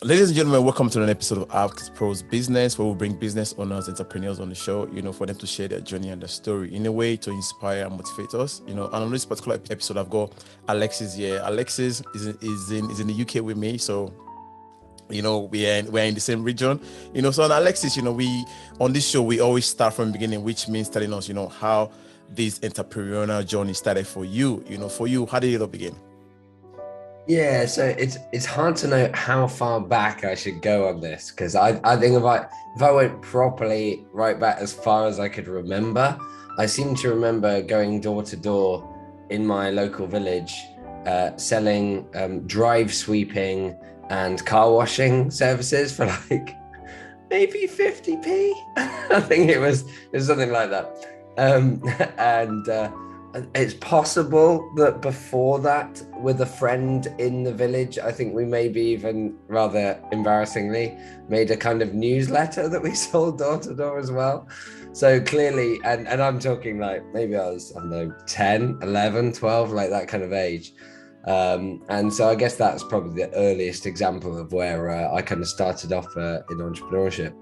Ladies and gentlemen, welcome to an episode of AskDproS Business, where we bring business owners, entrepreneurs on the show, for them to share their journey and their story in a way to inspire and motivate us. And on this particular episode, I've got Alexis here. Alexis is in the UK with me, so we're in the same region. So on Alexis, we on this show we always start from the beginning, which means telling us, how this entrepreneurial journey started for you. For you, how did it all begin? Yeah, so it's hard to know how far back I should go on this, because I think if I went properly right back as far as I could remember, I seem to remember going door to door in my local village, selling drive sweeping and car washing services for like maybe 50p. I think it was something like that. It's possible that before that, with a friend in the village, I think we maybe even rather embarrassingly made a kind of newsletter that we sold door to door as well. So clearly, and I'm talking like maybe I don't know, 10, 11, 12, like that kind of age. And so I guess that's probably the earliest example of where I kind of started off in entrepreneurship.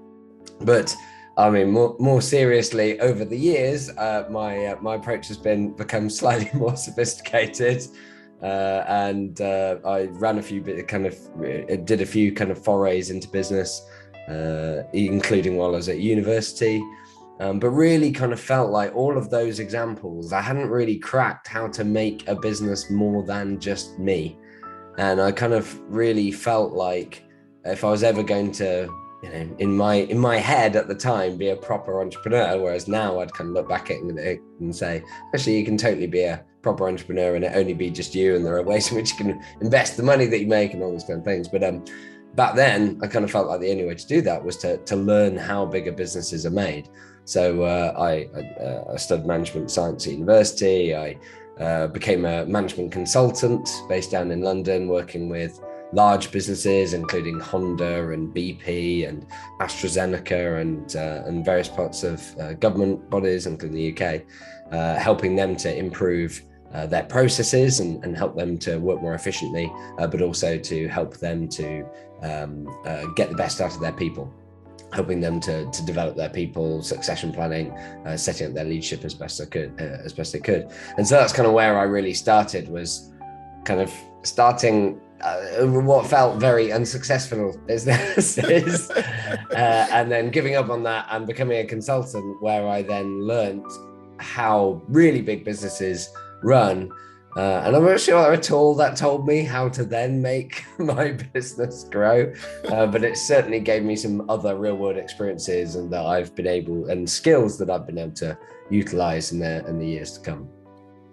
But I mean, more seriously, over the years, my approach has become slightly more sophisticated, and I ran did a few kind of forays into business, including while I was at university, but really kind of felt like all of those examples, I hadn't really cracked how to make a business more than just me, and I kind of really felt like if I was ever going to, in my head at the time, be a proper entrepreneur, whereas now I'd kind of look back at it and say, actually, you can totally be a proper entrepreneur and it only be just you, and there are ways in which you can invest the money that you make and all those kind of things. But back then, I kind of felt like the only way to do that was to learn how bigger businesses are made. So I studied management science at university. I became a management consultant based down in London, working with large businesses, including Honda and BP and AstraZeneca and various parts of government bodies, including the UK, helping them to improve their processes and help them to work more efficiently, but also to help them to get the best out of their people, helping them to develop their people, succession planning, setting up their leadership as best they could. And so that's kind of where I really started, was kind of starting what felt very unsuccessful businesses, and then giving up on that and becoming a consultant, where I then learned how really big businesses run. And I'm not sure at all that told me how to then make my business grow, but it certainly gave me some other real world experiences and skills that I've been able to utilize in the years to come.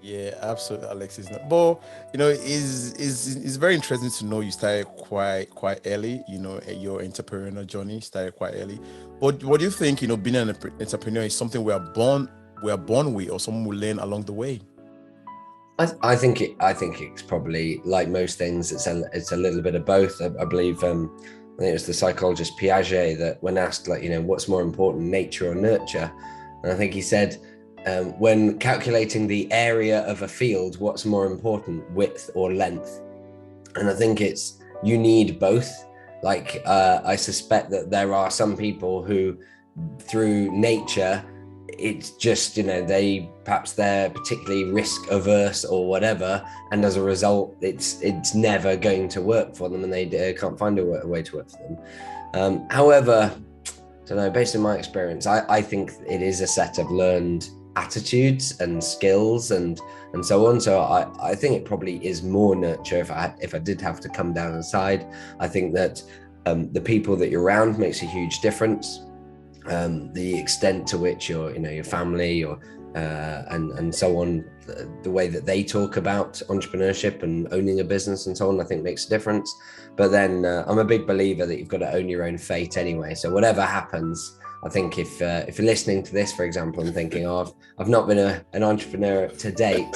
Yeah, absolutely, Alexis. But it's very interesting to know you started quite early. Your entrepreneurial journey started quite early. But what do you think? Being an entrepreneur is something we are born with, or something we learn along the way? I think it's probably like most things. It's a little bit of both. I believe I think it was the psychologist Piaget that, when asked, like, what's more important, nature or nurture, and I think he said, when calculating the area of a field, what's more important, width or length? And I think you need both. Like, I suspect that there are some people who, through nature, it's just, they're particularly risk averse or whatever, and as a result, it's never going to work for them, and they can't find a way to work for them. However, I don't know, based on my experience, I think it is a set of learned attitudes and skills and so on. So I think it probably is more nurture. If I did have to come down the side, I think that the people that you're around makes a huge difference. The extent to which your family and so on, the way that they talk about entrepreneurship and owning a business and so on, I think makes a difference. But then I'm a big believer that you've got to own your own fate anyway. So whatever happens, I think if you're listening to this, for example, and thinking, I've not been an entrepreneur to date,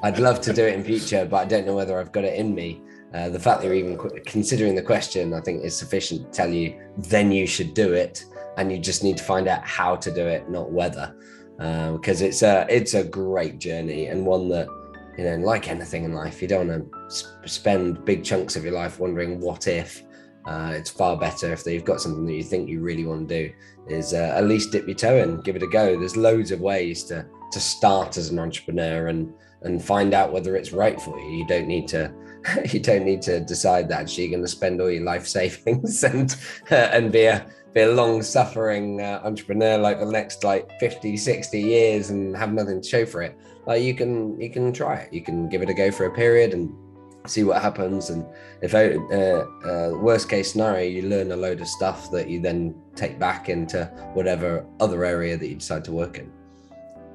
I'd love to do it in future, but I don't know whether I've got it in me. The fact that you're even considering the question, I think, is sufficient to tell you then you should do it, and you just need to find out how to do it, not whether, because it's a great journey, and one that, like anything in life, you don't want to spend big chunks of your life wondering what if. It's far better if you've got something that you think you really want to do, is at least dip your toe in, give it a go. There's loads of ways to start as an entrepreneur and find out whether it's right for you. You don't need to decide that actually you're going to spend all your life savings and be a long-suffering entrepreneur like the next 50, 60 years and have nothing to show for it. Like you can try it. You can give it a go for a period and see what happens. And if worst case scenario, you learn a load of stuff that you then take back into whatever other area that you decide to work in.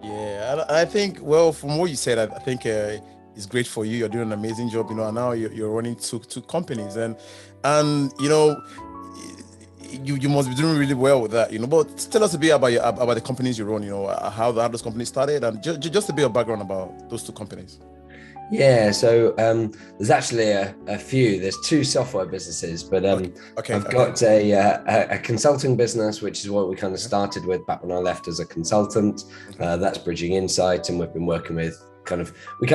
Yeah, I think, well, from what you said, I think it's great for you. You're doing an amazing job, and now you're running two companies, and you must be doing really well with that, But tell us a bit about the companies you run, how those companies started, and just a bit of background about those two companies. Yeah, so there's actually a few. There's two software businesses, but I've got a consulting business, which is what we kind of started with back when I left as a consultant. That's Bridging Insight, and we've been working with we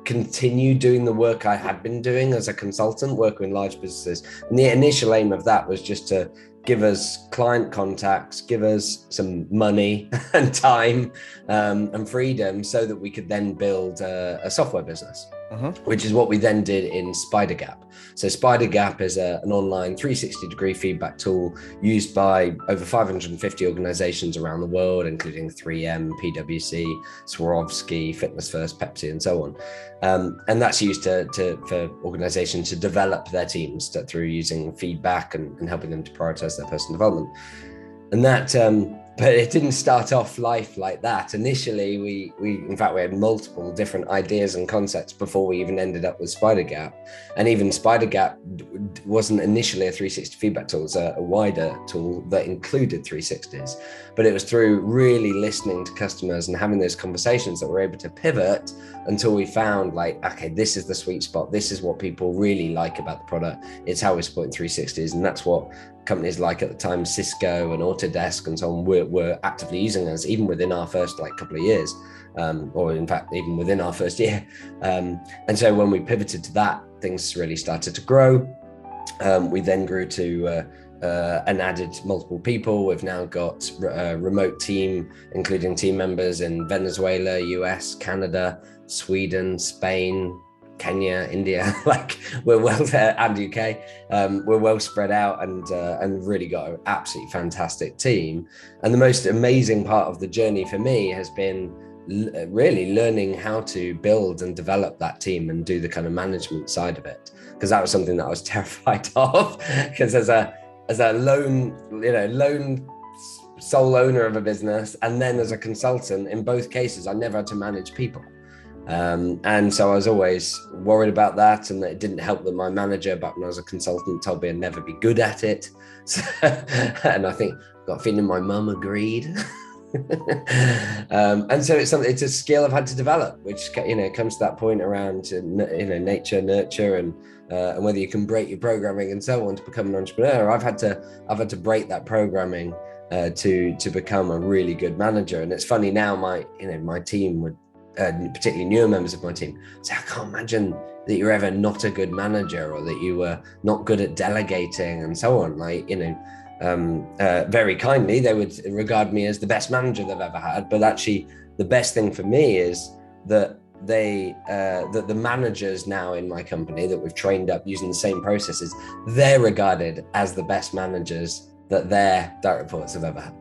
continue doing the work I had been doing as a consultant, working with large businesses. And the initial aim of that was just to give us client contacts, give us some money and time and freedom so that we could then build a software business, which is what we then did in Spidergap. So Spidergap is an online 360-degree feedback tool used by over 550 organizations around the world, including 3M, PwC, Swarovski, Fitness First, Pepsi, and so on. And that's used for organizations to develop their teams through using feedback and helping them to prioritize their personal development. And that, but it didn't start off life like that. Initially, we had multiple different ideas and concepts before we even ended up with Spidergap. And even Spidergap wasn't initially a 360 feedback tool. It was a wider tool that included 360s. But it was through really listening to customers and having those conversations that we're able to pivot until we found okay, this is the sweet spot. This is what people really like about the product. It's how we're supporting 360s. And that's what companies like at the time Cisco and Autodesk and so on were actively using us, even within our first couple of years, or in fact even within our first year. And so when we pivoted to that, things really started to grow. We then grew to and added multiple people. We've now got a remote team, including team members in Venezuela, US, Canada, Sweden, Spain, Kenya, India, we're well there, and UK. We're well spread out and really got an absolutely fantastic team. And the most amazing part of the journey for me has been really learning how to build and develop that team and do the kind of management side of it, because that was something that I was terrified of. Because as a lone sole owner of a business, and then as a consultant, in both cases, I never had to manage people. And so I was always worried about that, and that it didn't help that my manager back when I was a consultant told me I'd never be good at it. So, and I think I got a feeling my mum agreed. And so it's a skill I've had to develop, which comes to that point around nature, nurture, and whether you can break your programming and so on to become an entrepreneur. I've had to break that programming to become a really good manager. And it's funny now, my team would, particularly newer members of my team, say, I can't imagine that you're ever not a good manager, or that you were not good at delegating and so on. Very kindly, they would regard me as the best manager they've ever had. But actually, the best thing for me is that that the managers now in my company that we've trained up using the same processes, they're regarded as the best managers that their direct reports have ever had.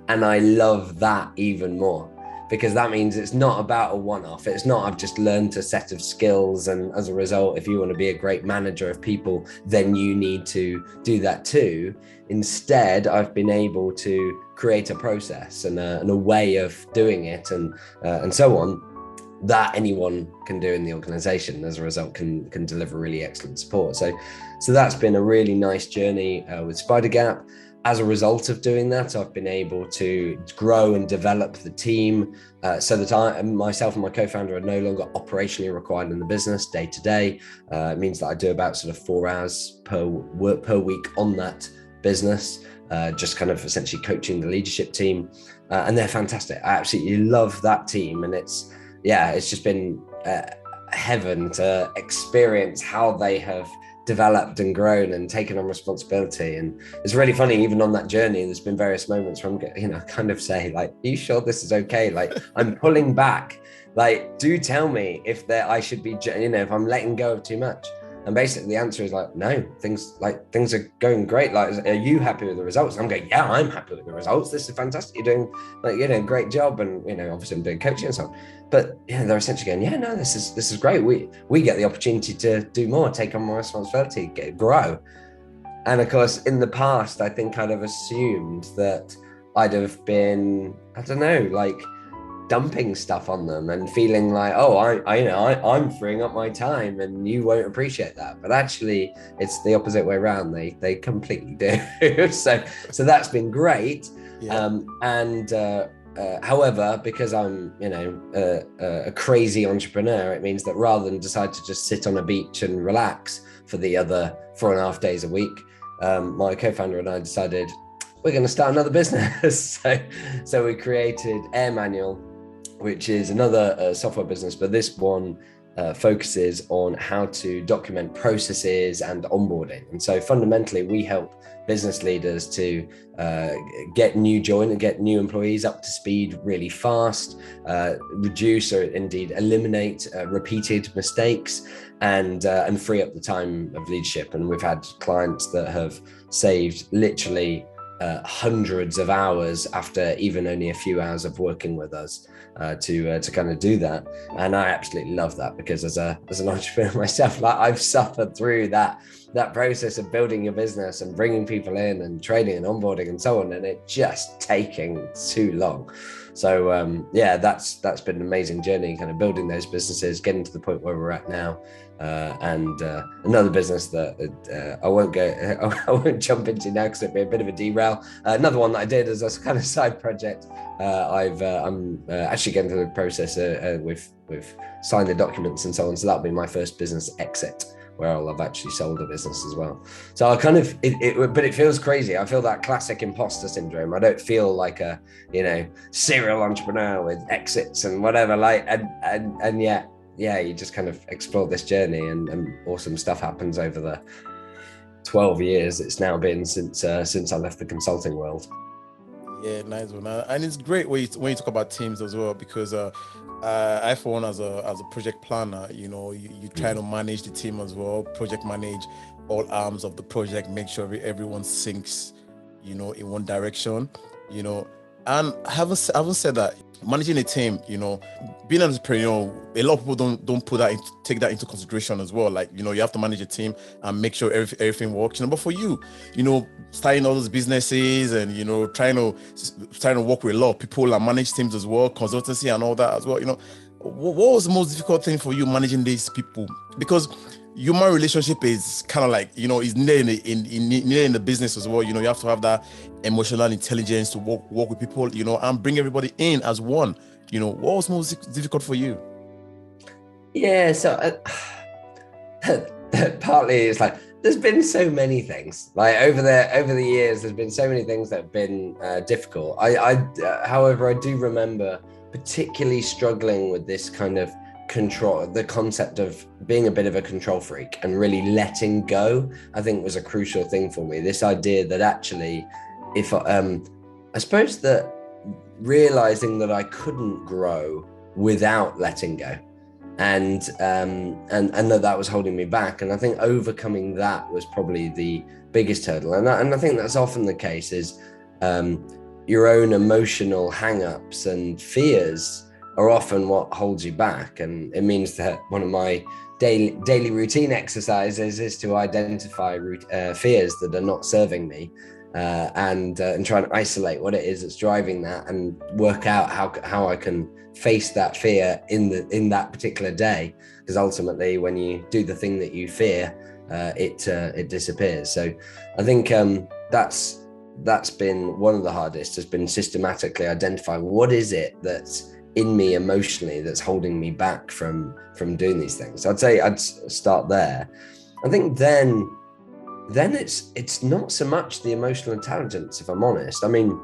And I love that even more, because that means it's not about a one-off. It's not, I've just learned a set of skills, and as a result, if you want to be a great manager of people, then you need to do that too. Instead, I've been able to create a process and a way of doing it and so on, that anyone can do in the organization. As a result, can deliver really excellent support. So that's been a really nice journey with Spidergap. As a result of doing that, I've been able to grow and develop the team so that myself and my co-founder are no longer operationally required in the business day to day. It means that I do about sort of 4 hours per week on that business, just kind of essentially coaching the leadership team. And they're fantastic. I absolutely love that team. And it's just been heaven to experience how they have developed and grown and taken on responsibility. And it's really funny, even on that journey, there's been various moments where I'm kind of say like, are you sure this is okay? Like I'm pulling back, like, do tell me if I should be, if I'm letting go of too much. And basically the answer is like, no, things are going great. Like, are you happy with the results? I'm going, yeah, I'm happy with the results. This is fantastic. You're doing great job. And, obviously I'm doing coaching and so on, but they're essentially going, yeah, no, this is great. We get the opportunity to do more, take on more responsibility, grow. And of course, in the past, I think I'd have assumed that I'd have been, I don't know, like dumping stuff on them and feeling like, oh, I'm freeing up my time and you won't appreciate that. But actually, it's the opposite way around. They completely do. so that's been great. Yeah. However, because I'm, a crazy entrepreneur, it means that rather than decide to just sit on a beach and relax for the other 4.5 days a week, my co-founder and I decided we're going to start another business. So we created Airmanual, which is another software business, but this one focuses on how to document processes and onboarding. And so fundamentally, we help business leaders to get new employees up to speed really fast, reduce or indeed eliminate repeated mistakes, and free up the time of leadership. And we've had clients that have saved literally hundreds of hours after even only a few hours of working with us to kind of do that. And I absolutely love that, because as an entrepreneur myself, like I've suffered through that process of building your business and bringing people in and training and onboarding and so on, and it just taking too long. So that's been an amazing journey, kind of building those businesses, getting to the point where we're at now. And another business that I won't jump into now because it'd be a bit of a derail. Another one that I did as a kind of side project. I'm actually getting through the process. We've signed the documents and so on. So that'll be my first business exit, where I'll have actually sold a business as well. So I kind of, but it feels crazy. I feel that classic imposter syndrome. I don't feel like a, serial entrepreneur with exits and whatever, and yet, you just kind of explore this journey, and awesome stuff happens over the 12 years it's now been since I left the consulting world. Yeah, nice one. And it's great when you talk about teams as well, because I, for one, as a project planner, you try to manage the team as well, project manage all arms of the project, make sure everyone syncs, in one direction, and having said that, managing a team, being an entrepreneur, a lot of people don't take that into consideration as well. Like, you have to manage a team and make sure everything works. But for you, starting all those businesses and, trying to work with a lot of people and manage teams as well, consultancy and all that as well, what was the most difficult thing for you managing these people? Because human relationship is kind of like, is needed in the business as well. You have to have that emotional intelligence to work with people, and bring everybody in as one. What was most difficult for you? Yeah, so partly it's like, there's been so many things like over the years, there's been so many things that have been difficult. However, I do remember particularly struggling with this kind of control, the concept of being a bit of a control freak and really letting go, I think was a crucial thing for me. This idea that actually, if I suppose that realizing that I couldn't grow without letting go, and that was holding me back. And I think overcoming that was probably the biggest hurdle. And I think that's often the case, is your own emotional hang-ups and fears are often what holds you back. And it means that one of my daily routine exercises is to identify fears that are not serving me, and try and isolate what it is that's driving that, and work out how I can face that fear in that particular day. Because ultimately, when you do the thing that you fear, it disappears. So I think that's been one of the hardest, has been systematically identifying what is it that's in me emotionally that's holding me back from doing these things. So I'd say I'd start there. I think then it's not so much the emotional intelligence, if I'm honest. I mean,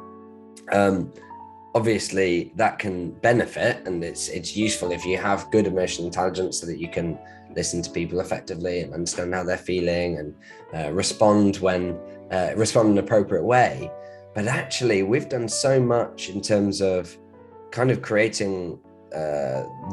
obviously that can benefit, and it's useful if you have good emotional intelligence so that you can listen to people effectively and understand how they're feeling and respond in an appropriate way. But actually, we've done so much in terms of kind of creating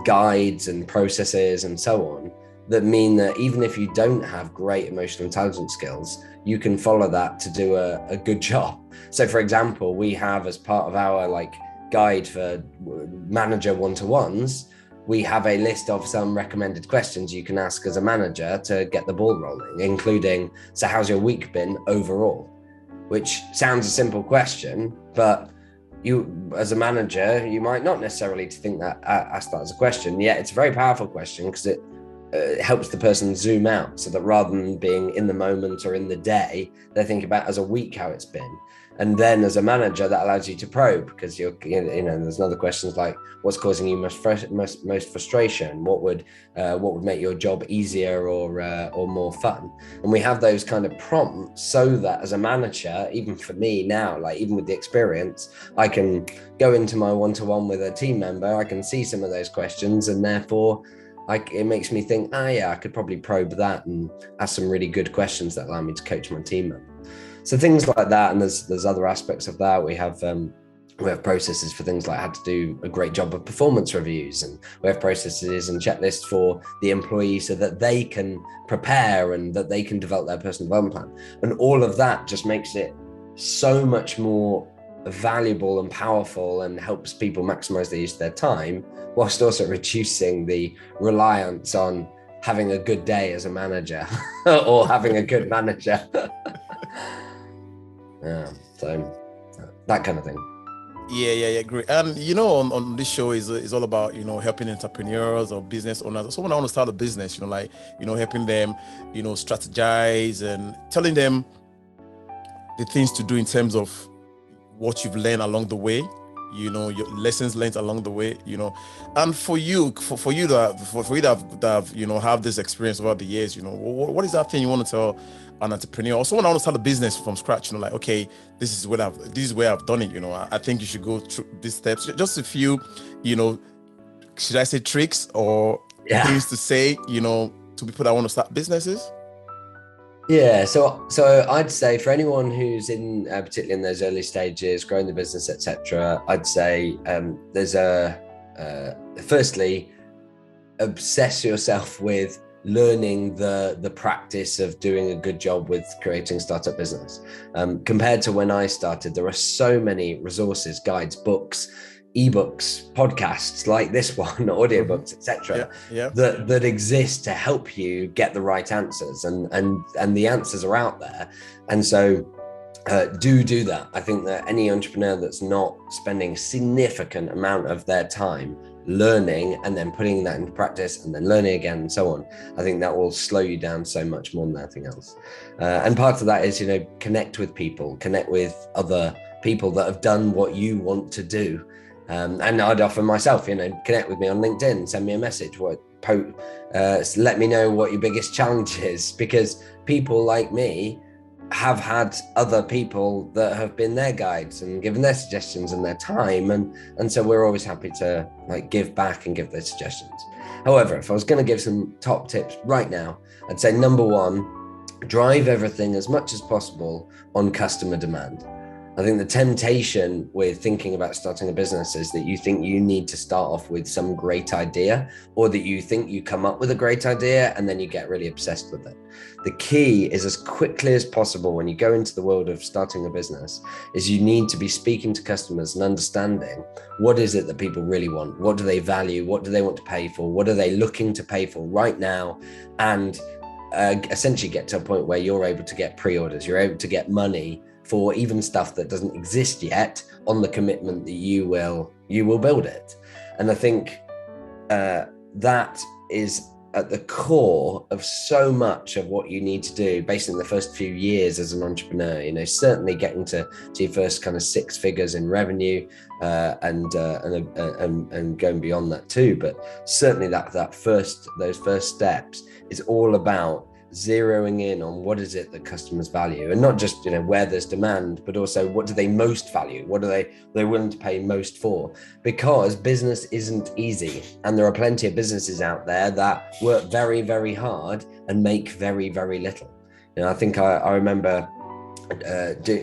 guides and processes and so on that mean that even if you don't have great emotional intelligence skills, you can follow that to do a good job. So for example, we have, as part of our guide for manager one-to-ones, we have a list of some recommended questions you can ask as a manager to get the ball rolling, including, so how's your week been overall? Which sounds a simple question, but you, as a manager, you might not necessarily think that ask that as a question. Yet it's a very powerful question because it helps the person zoom out, so that rather than being in the moment or in the day, they think about as a week how it's been. And then as a manager, that allows you to probe, because there's other questions like, what's causing you most frustration? What would make your job easier or more fun? And we have those kind of prompts so that as a manager, even for me now, even with the experience, I can go into my one-to-one with a team member, I can see some of those questions, and therefore it makes me think, I could probably probe that and ask some really good questions that allow me to coach my team member. So things like that, and there's other aspects of that. We have processes for things like how to do a great job of performance reviews, and we have processes and checklists for the employee so that they can prepare and that they can develop their personal development plan. And all of that just makes it so much more valuable and powerful, and helps people maximize the use of their time, whilst also reducing the reliance on having a good day as a manager or having a good manager. So that kind of thing. Yeah, great. And on this show is all about helping entrepreneurs or business owners. So when I want to start a business, helping them strategize and telling them the things to do in terms of what you've learned along the way, your lessons learned along the way, and for you that have this experience over the years, what is that thing you want to tell an entrepreneur or someone that wants to start a business from scratch? Okay, this is where I've done it. I think you should go through these steps. Just a few, should I say tricks or things to say, to people that want to start businesses? Yeah, so I'd say for anyone who's in particularly in those early stages, growing the business, etc., I'd say there's firstly, obsess yourself with learning the practice of doing a good job with creating startup business. Compared to when I started, there are so many resources, guides, books, ebooks, podcasts like this one, audiobooks, etc., that exist to help you get the right answers, and the answers are out there. And so do that. I think that any entrepreneur that's not spending a significant amount of their time learning and then putting that into practice and then learning again and so on, I think that will slow you down so much more than anything else. And part of that is, connect with people, connect with other people that have done what you want to do. And I'd offer myself, connect with me on LinkedIn, send me a message, let me know what your biggest challenge is, because people like me have had other people that have been their guides and given their suggestions and their time, and so we're always happy to give back and give those suggestions. However, if I was going to give some top tips right now, I'd say number one, drive everything as much as possible on customer demand. I think the temptation with thinking about starting a business is that you think you need to start off with some great idea, or that you think you come up with a great idea and then you get really obsessed with it. The key is, as quickly as possible when you go into the world of starting a business, is you need to be speaking to customers and understanding what is it that people really want, what do they value, what do they want to pay for, what are they looking to pay for right now, and essentially get to a point where you're able to get pre-orders, you're able to get money for even stuff that doesn't exist yet, on the commitment that you will build it. And I think that is at the core of so much of what you need to do, based on the first few years as an entrepreneur. Certainly getting to your first kind of 6 figures in revenue, and going beyond that too. But certainly those first steps is all about zeroing in on what is it that customers value, and not just, where there's demand, but also what do they most value? What are they willing to pay most for? Because business isn't easy, and there are plenty of businesses out there that work very, very hard and make very, very little. I think I remember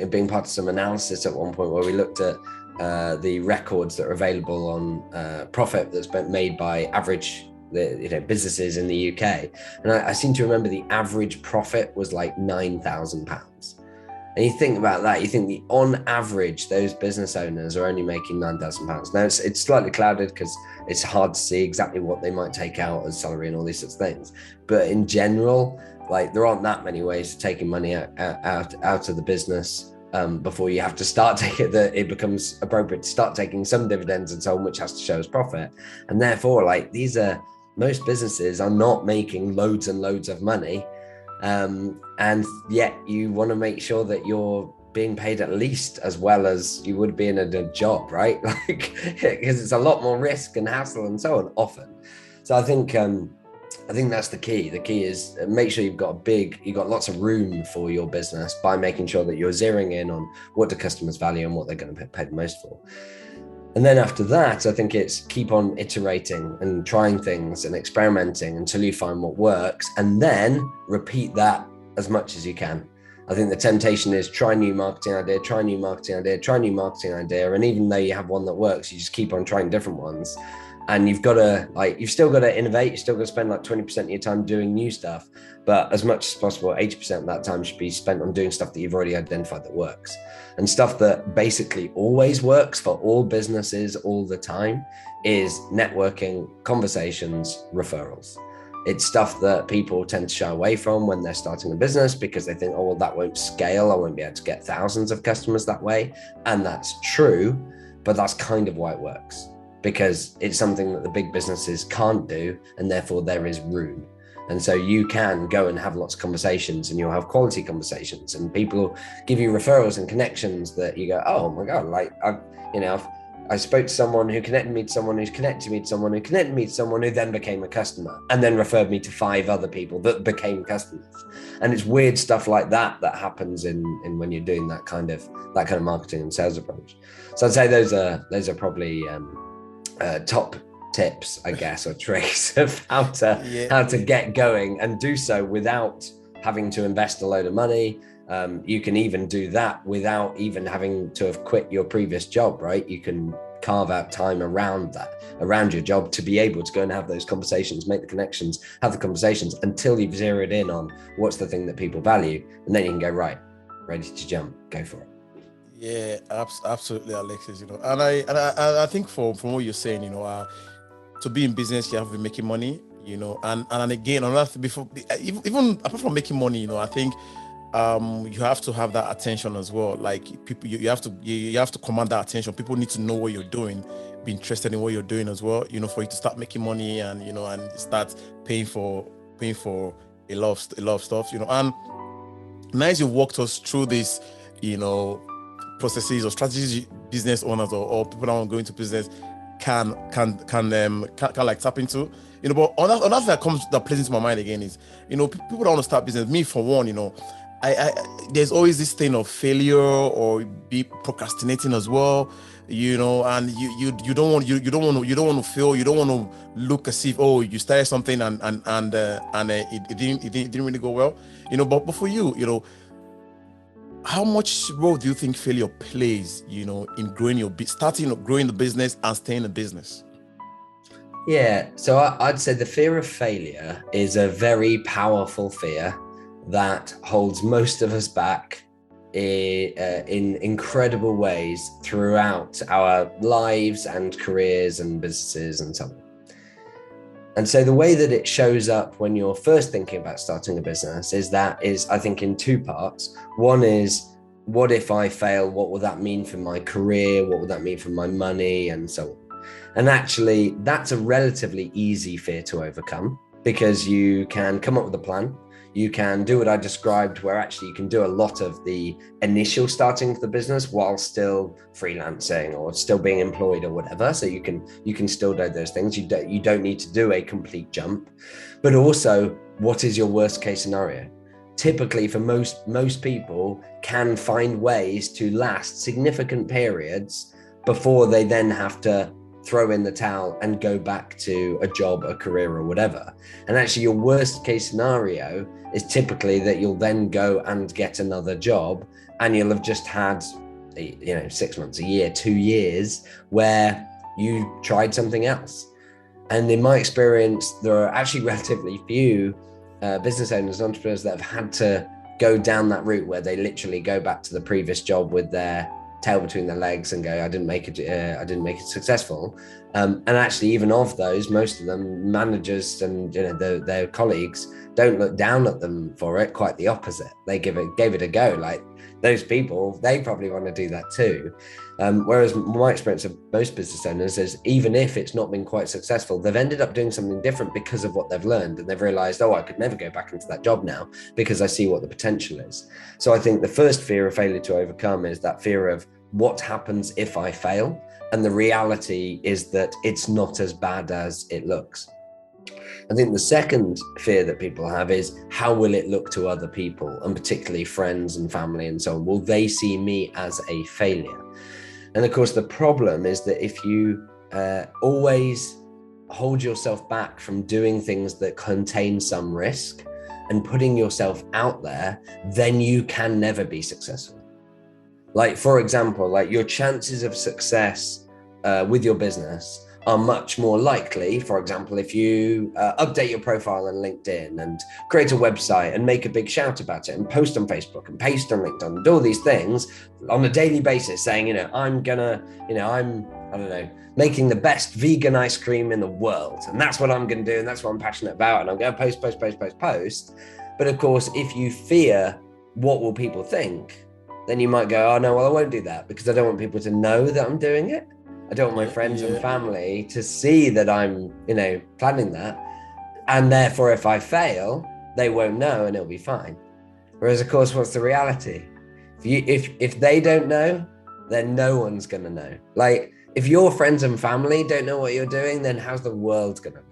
being part of some analysis at one point where we looked at the records that are available on profit that's been made by average businesses in the UK, and I seem to remember the average profit was like £9,000. And you think about that, you think on average those business owners are only making £9,000. Now it's slightly clouded because it's hard to see exactly what they might take out as salary and all these sorts of things, but in general, like, there aren't that many ways of taking money out of the business before you have to start taking it becomes appropriate to start taking some dividends and so on, which has to show as profit. And therefore, like, most businesses are not making loads and loads of money, and yet you want to make sure that you're being paid at least as well as you would be in a job, right? Like, because it's a lot more risk and hassle and so on often. So I think that's the key. The key is make sure you've got lots of room for your business by making sure that you're zeroing in on what do customers value and what they're going to pay the most for. And then after that, I think it's keep on iterating and trying things and experimenting until you find what works, and then repeat that as much as you can. I think the temptation is try new marketing idea, try new marketing idea, try new marketing idea. And even though you have one that works, you just keep on trying different ones. And you've still got to innovate. You've still got to spend like 20% of your time doing new stuff. But as much as possible, 80% of that time should be spent on doing stuff that you've already identified that works. And stuff that basically always works for all businesses all the time is networking, conversations, referrals. It's stuff that people tend to shy away from when they're starting a business because they think, oh, well, that won't scale. I won't be able to get thousands of customers that way. And that's true, but that's kind of why it works, because it's something that the big businesses can't do, and therefore there is room. And so you can go and have lots of conversations, and you'll have quality conversations, and people will give you referrals and connections that you go, oh my God, like, I spoke to someone who connected me to someone who's connected me to someone who connected me to someone who then became a customer and then referred me to 5 other people that became customers. And it's weird stuff like that happens in when you're doing that kind of marketing and sales approach. So I'd say those are probably top tips, I guess, or tricks of how to get going and do so without having to invest a load of money. You can even do that without even having to have quit your previous job, right? You can carve out time around your job to be able to go and have those conversations, make the connections, have the conversations until you've zeroed in on what's the thing that people value. And then you can go, right, ready to jump, go for it. Yeah, absolutely, Alexis. And I think from what you're saying, to be in business, you have to be making money, and again, another before, even apart from making money, I think you have to have that attention as well. Like, people, you have to command that attention. People need to know what you're doing, be interested in what you're doing as well, for you to start making money and and start paying for a lot of stuff, and nice you walked us through this, processes or strategies business owners or people that want to go into business can like tap into, but another thing that plays into my mind again is, people that want to start business, me for one, I there's always this thing of failure or be procrastinating as well, and you don't want to fail. You don't want to look as if, oh, you started something and it didn't really go well, but for you, how much role do you think failure plays, in growing growing the business and staying in business? Yeah, so I'd say the fear of failure is a very powerful fear that holds most of us back in incredible ways throughout our lives and careers and businesses and so on. And so the way that it shows up when you're first thinking about starting a business is I think in 2 parts. One is, what if I fail? What will that mean for my career? What will that mean for my money? And so on. And actually, that's a relatively easy fear to overcome, because you can come up with a plan. You can do what I described, where actually you can do a lot of the initial starting of the business while still freelancing or still being employed or whatever. So you can still do those things. You don't need to do a complete jump, but also what is your worst case scenario? Typically, for most people, can find ways to last significant periods before they then have to throw in the towel and go back to a job, a career, or whatever. And actually, your worst case scenario is typically that you'll then go and get another job, and you'll have just had, 6 months, a year, 2 years where you tried something else. And in my experience, there are actually relatively few business owners, entrepreneurs that have had to go down that route where they literally go back to the previous job with their tail between their legs and go, I didn't make it successful. And actually, even of those, most of them, managers and their colleagues don't look down at them for it. Quite the opposite. They gave it a go. Like, those people, they probably want to do that too. Whereas my experience of most business owners is, even if it's not been quite successful, they've ended up doing something different because of what they've learned. And they've realized, I could never go back into that job now because I see what the potential is. So I think the first fear of failure to overcome is that fear of what happens if I fail. And the reality is that it's not as bad as it looks. I think the second fear that people have is, how will it look to other people, and particularly friends and family and so on? Will they see me as a failure? And of course, the problem is that if you always hold yourself back from doing things that contain some risk and putting yourself out there, then you can never be successful. Like, for example, like, your chances of success with your business are much more likely, for example, if you update your profile on LinkedIn and create a website and make a big shout about it and post on Facebook and post on LinkedIn and do all these things on a daily basis, saying, I'm making the best vegan ice cream in the world, and that's what I'm going to do, and that's what I'm passionate about, and I'm going to post. But of course, if you fear what will people think, then you might go, oh no, well, I won't do that because I don't want people to know that I'm doing it. I don't want my friends and family to see that I'm, planning that. And therefore, if I fail, they won't know and it'll be fine. Whereas, of course, what's the reality? If they don't know, then no one's going to know. Like, if your friends and family don't know what you're doing, then how's the world going to know?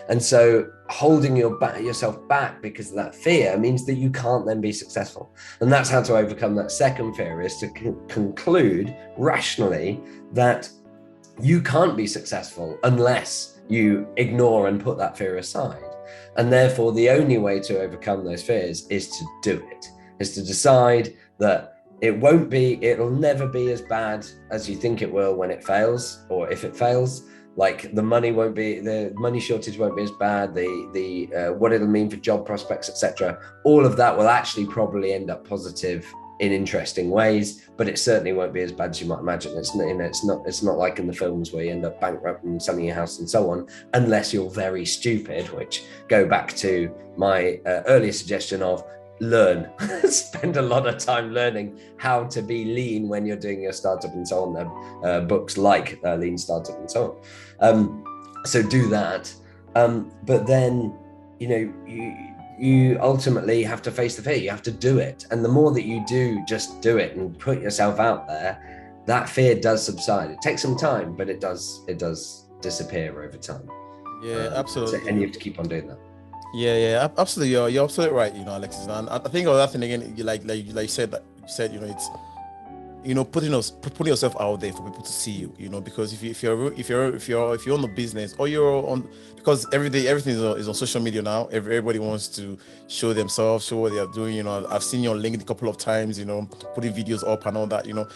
And so holding yourself back because of that fear means that you can't then be successful. And that's how to overcome that second fear, is to conclude rationally that you can't be successful unless you ignore and put that fear aside. And therefore, the only way to overcome those fears is to do it, is to decide that it'll never be as bad as you think it will when it fails, or if it fails. Like, the money shortage won't be as bad, the what it'll mean for job prospects, etc. All of that will actually probably end up positive in interesting ways, but it certainly won't be as bad as you might imagine. It's not like in the films where you end up bankrupt and selling your house and so on, unless you're very stupid, which go back to my earlier suggestion of learn. Spend a lot of time learning how to be lean when you're doing your startup and so on. There books like Lean Startup and so on. So do that, but then you ultimately have to face the fear. You have to do it, and the more that you do just do it and put yourself out there, that fear does subside. It takes some time, but it does disappear over time. Yeah, absolutely. And you have to keep on doing that. Yeah, absolutely. You're absolutely right, Alexis. And I think of that thing again, you said, it's, putting yourself out there for people to see you, because if you're on the business, or you're on, because everything is on social media now. Everybody wants to show themselves, show what they are doing. I've seen you on LinkedIn a couple of times, putting videos up and all that, and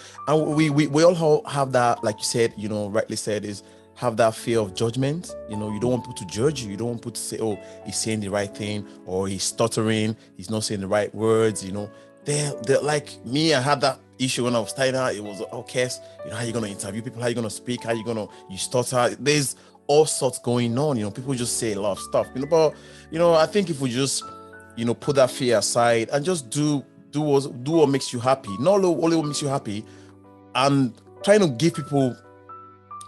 we all have that, like you said, rightly said, is have that fear of judgment. You don't want people to judge you. You don't want people to say, oh, he's saying the right thing, or he's stuttering, he's not saying the right words. They're like me. I had that issue when I was starting out. It was, okay, how are you going to interview people? How are you going to speak? How are you stutter? There's all sorts going on. People just say a lot of stuff. But I think if we just put that fear aside and just do what makes you happy, not only what makes you happy, and trying to give people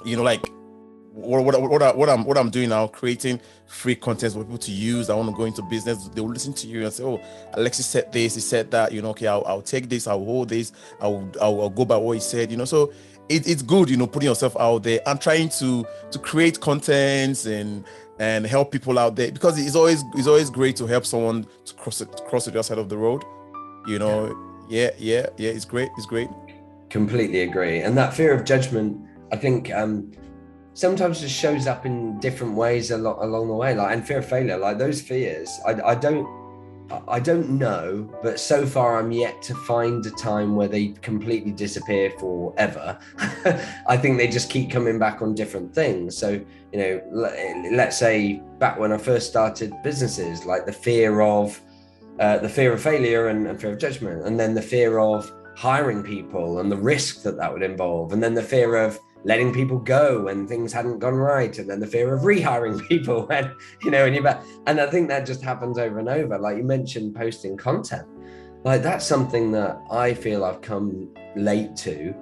like what I'm doing now, creating free content for people to use. I want to go into business. They will listen to you and say, "Oh, Alexis said this. He said that. Okay, I'll take this. I'll hold this. I'll go by what he said. So it's good. Putting yourself out there and trying to create contents and help people out there, because it's always great to help someone to cross the other side of the road. Yeah. It's great. Completely agree. And that fear of judgment, I think, sometimes just shows up in different ways along the way. And fear of failure, those fears, I don't know, but so far I'm yet to find a time where they completely disappear forever. I think they just keep coming back on different things. So, let's say back when I first started businesses, the fear of failure and fear of judgment, and then the fear of hiring people and the risk that would involve, and then the fear of letting people go when things hadn't gone right, and then the fear of rehiring people when you're back. And I think that just happens over and over. Like you mentioned, posting content, that's something that I feel I've come late to.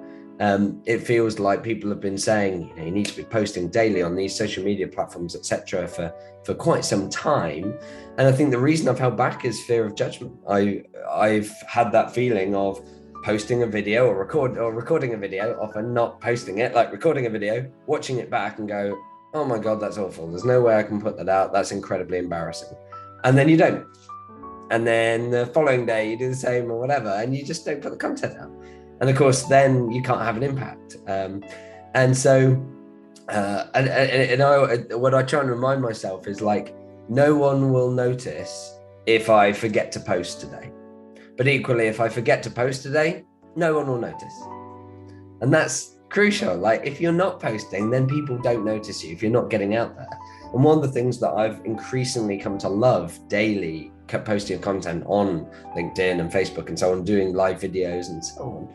It feels like people have been saying, you need to be posting daily on these social media platforms, etc., for quite some time. And I think the reason I've held back is fear of judgment. I've had that feeling of posting a video or recording a video, often not posting it, recording a video, watching it back and go, oh my God, that's awful. There's no way I can put that out. That's incredibly embarrassing. And then you don't. And then the following day you do the same or whatever, and you just don't put the content out. And of course, then you can't have an impact. And so, what I try and remind myself is no one will notice if I forget to post today. But equally, if I forget to post today, no one will notice. And that's crucial. If you're not posting, then people don't notice you if you're not getting out there. And one of the things that I've increasingly come to love daily, posting content on LinkedIn and Facebook and so on, doing live videos and so on,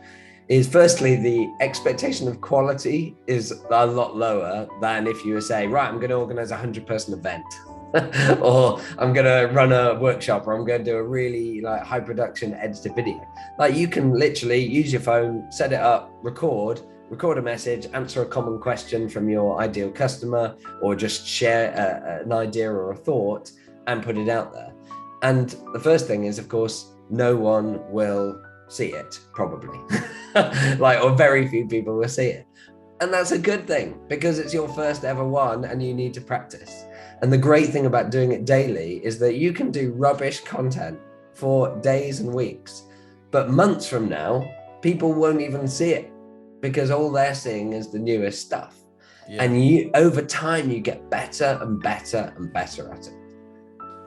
is firstly, the expectation of quality is a lot lower than if you were saying, right, I'm going to organize a 100-person event. or I'm going to run a workshop, or I'm going to do a really high production edited video. You can literally use your phone, set it up, record a message, answer a common question from your ideal customer, or just share an idea or a thought and put it out there. And the first thing is, of course, no one will see it, probably. Or very few people will see it. And that's a good thing, because it's your first ever one and you need to practice. And the great thing about doing it daily is that you can do rubbish content for days and weeks, but months from now, people won't even see it, because all they're seeing is the newest stuff. Yeah. And over time, you get better and better and better at it.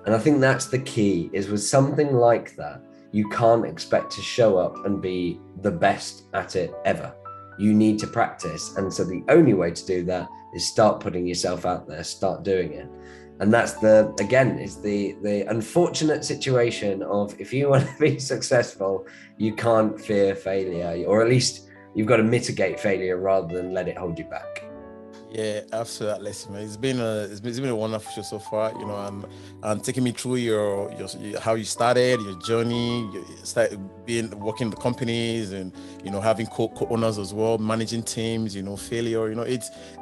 And I think that's the key, is with something like that, you can't expect to show up and be the best at it ever. You need to practice. And so the only way to do that is start putting yourself out there, start doing it. And that's the unfortunate situation of, if you want to be successful, you can't fear failure, or at least you've got to mitigate failure rather than let it hold you back. Yeah, absolutely. It's been a wonderful show so far, and taking me through your how you started your journey, you started working in the companies, and having co-owners as well, managing teams, failure,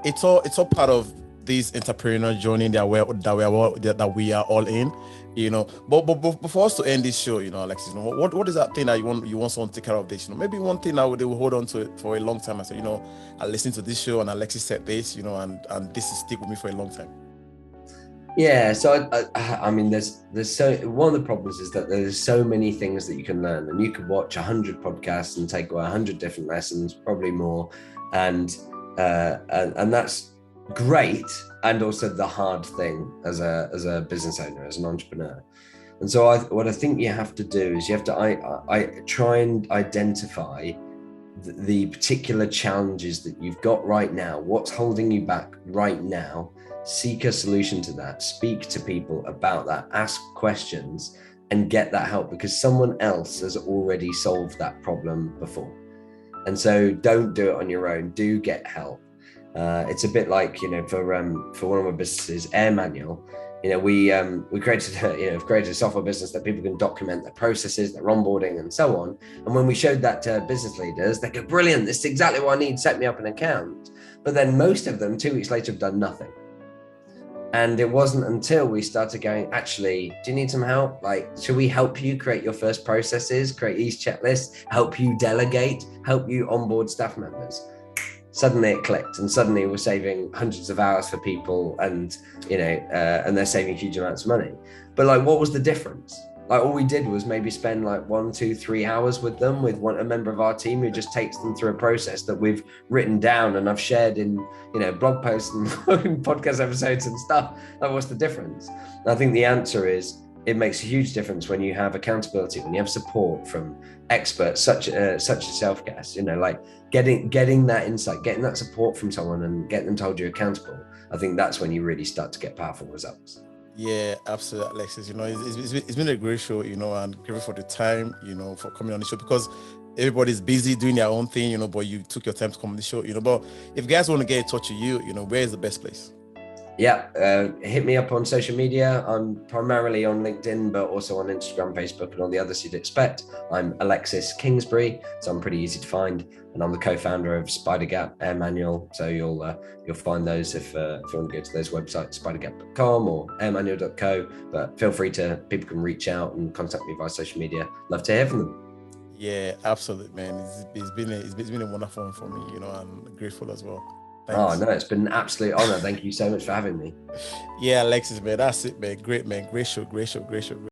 it's all part of this entrepreneurial journey that we are all in, But before us to end this show, Alexis, what is that thing that you want someone to take care of this? Maybe one thing that they will hold on to it for a long time. I say, I listened to this show and Alexis said this, and this is stick with me for a long time. Yeah, so I mean, there's so, one of the problems is that there's so many things that you can learn, and you could watch 100 podcasts and take away 100 different lessons, probably more, and that's great, and also the hard thing as a business owner, as an entrepreneur. And so what I think you have to do is you have to try and identify the particular challenges that you've got right now, what's holding you back right now, seek a solution to that, speak to people about that, ask questions, and get that help, because someone else has already solved that problem before. And so don't do it on your own, do get help. It's a bit like, for one of my businesses, Airmanual, We created created a software business that people can document their processes, their onboarding, and so on. And when we showed that to business leaders, they go, "Brilliant! This is exactly what I need. Set me up an account." But then most of them, 2 weeks later, have done nothing. And it wasn't until we started going, actually, do you need some help? Like, should we help you create your first processes, create these checklists, help you delegate, help you onboard staff members? Suddenly it clicked, and suddenly we're saving hundreds of hours for people, and and they're saving huge amounts of money. But like, what was the difference? Like, all we did was maybe spend like 1, 2, 3 hours with them, with a member of our team who just takes them through a process that we've written down and I've shared in blog posts and podcast episodes and stuff. Like, what's the difference? And I think the answer is, it makes a huge difference when you have accountability, when you have support from experts such as self-gas, like getting that insight, getting that support from someone and getting them to hold you accountable. I think that's when you really start to get powerful results. Yeah, absolutely, Alexis. It's been a great show, and grateful for the time, for coming on the show, because everybody's busy doing their own thing, but you took your time to come on the show, but if guys want to get in touch with you, where is the best place? Yeah, hit me up on social media. I'm primarily on LinkedIn, but also on Instagram, Facebook, and all the others you'd expect. I'm Alexis Kingsbury, so I'm pretty easy to find, and I'm the co-founder of Spidergap, Airmanual. So you'll find those if you want to go to those websites, spidergap.com or airmanual.co. But feel free people can reach out and contact me via social media. Love to hear from them. Yeah, absolutely, man. It's been a wonderful one for me. I'm grateful as well. Thanks. Oh no, it's been an absolute honor. Thank you so much for having me. Yeah, Alexis, man, that's it, man. Great show.